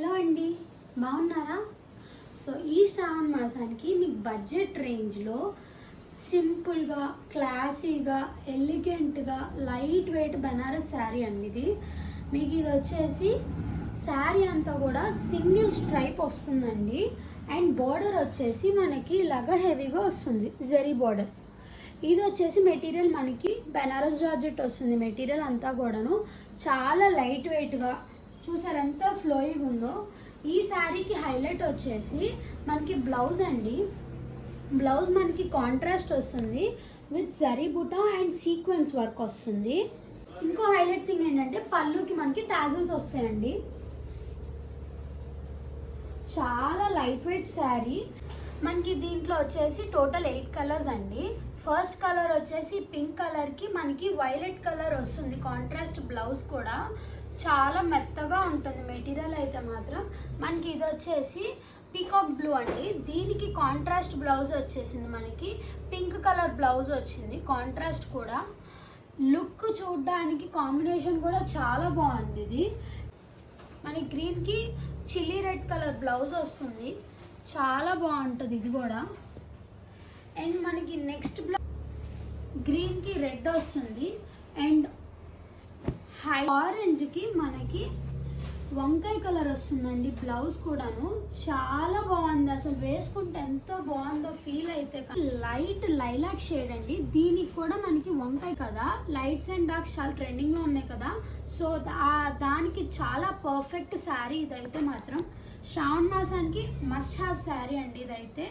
Hello అండి, బాగున్నారా? So ఈ శ్రావణ మాసానికి మీకు బడ్జెట్ రేంజ్లో సింపుల్గా, క్లాసీగా, ఎలిగెంట్గా, లైట్ వెయిట్ బెనారస్ శారీ అండి ఇది. మీకు ఇది వచ్చేసి శారీ అంతా కూడా సింగిల్ స్ట్రైప్ వస్తుందండి. అండ్ బార్డర్ వచ్చేసి మనకి ఇలాగా హెవీగా వస్తుంది, జరీ బార్డర్. ఇది వచ్చేసి మెటీరియల్ మనకి బెనారస్ జార్జెట్ వస్తుంది. మెటీరియల్ అంతా కూడాను చాలా లైట్ వెయిట్గా, చూసారు ఎంత ఫ్లోయింగ్ ఉందో. ఈ శారీకి హైలైట్ వచ్చేసి మనకి బ్లౌజ్ అండి. బ్లౌజ్ మనకి కాంట్రాస్ట్ వస్తుంది with zari buta and sequence work వస్తుంది. ఇంకో హైలైట్ థింగ్ ఏంటంటే పళ్ళుకి మనకి టాజిల్స్ వస్తాయండి. చాలా లైట్ వెయిట్ శారీ. మనకి దీంట్లో వచ్చేసి టోటల్ 8 కలర్స్ అండి. ఫస్ట్ కలర్ వచ్చేసి పింక్ కలర్కి మనకి వైలెట్ కలర్ వస్తుంది. కాంట్రాస్ట్ బ్లౌజ్ కూడా చాలా మెత్తగా ఉంటుంది మెటీరియల్ అయితే మాత్రం. మనకి ఇది వచ్చేసి పీకాక్ బ్లూ అండి. దీనికి కాంట్రాస్ట్ బ్లౌజ్ వచ్చేసింది. మనకి పింక్ కలర్ బ్లౌజ్ వచ్చింది కాంట్రాస్ట్ కూడా. లుక్ చూడడానికి కాంబినేషన్ కూడా చాలా బాగుంది. ఇది మనకి గ్రీన్కి చిల్లీ రెడ్ కలర్ బ్లౌజ్ వస్తుంది, చాలా బాగుంటుంది ఇది కూడా. అండ్ మనకి నెక్స్ట్ గ్రీన్కి రెడ్ వస్తుంది అండ్ ఆరెంజ్కి మనకి వంకాయ కలర్ వస్తుందండి. బ్లౌజ్ కూడాను చాలా బాగుంది, అసలు వేసుకుంటే ఎంతో బాగుందో ఫీల్ అయితే. లైట్ లైలాక్ షేడ్ అండి. దీనికి కూడా మనకి వంకాయ కదా, లైట్స్ అండ్ డార్క్స్ చాలా ట్రెండింగ్లో ఉన్నాయి కదా. సో దానికి చాలా పర్ఫెక్ట్ శారీ ఇదైతే మాత్రం. శ్రావణ మాసానికి మస్ట్ హ్యావ్ శారీ అండి ఇదైతే.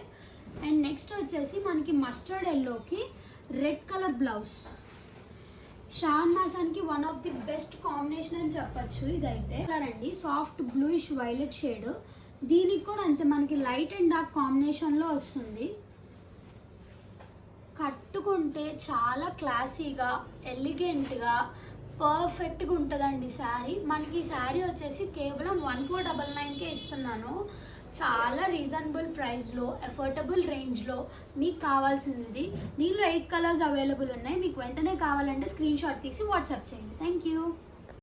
అండ్ నెక్స్ట్ వచ్చేసి మనకి మస్టర్డ్ ఎల్లోకి రెడ్ కలర్ బ్లౌజ్. శ్రావణ మాసానికి one of the best combination అని చెప్పచ్చు ఇదైతే. కలర్ అండి సాఫ్ట్ బ్లూయిష్ వైలెట్ షేడ్. దీనికి కూడా అంతే మనకి లైట్ అండ్ డార్క్ కాంబినేషన్లో వస్తుంది. కట్టుకుంటే చాలా క్లాసీగా, ఎలిగెంట్గా, పర్ఫెక్ట్గా ఉంటుందండి శారీ. మనకి ఈ శారీ వచ్చేసి కేవలం 1499కే ఇస్తున్నాను. చాలా రీజనబుల్ ప్రైస్లో, ఎఫోర్డబుల్ రేంజ్లో మీకు కావాల్సింది. దీనిలో 8 కలర్స్ అవైలబుల్ ఉన్నాయి. మీకు వెంటనే కావాలంటే స్క్రీన్ షాట్ తీసి వాట్సాప్ చేయండి. Thank you.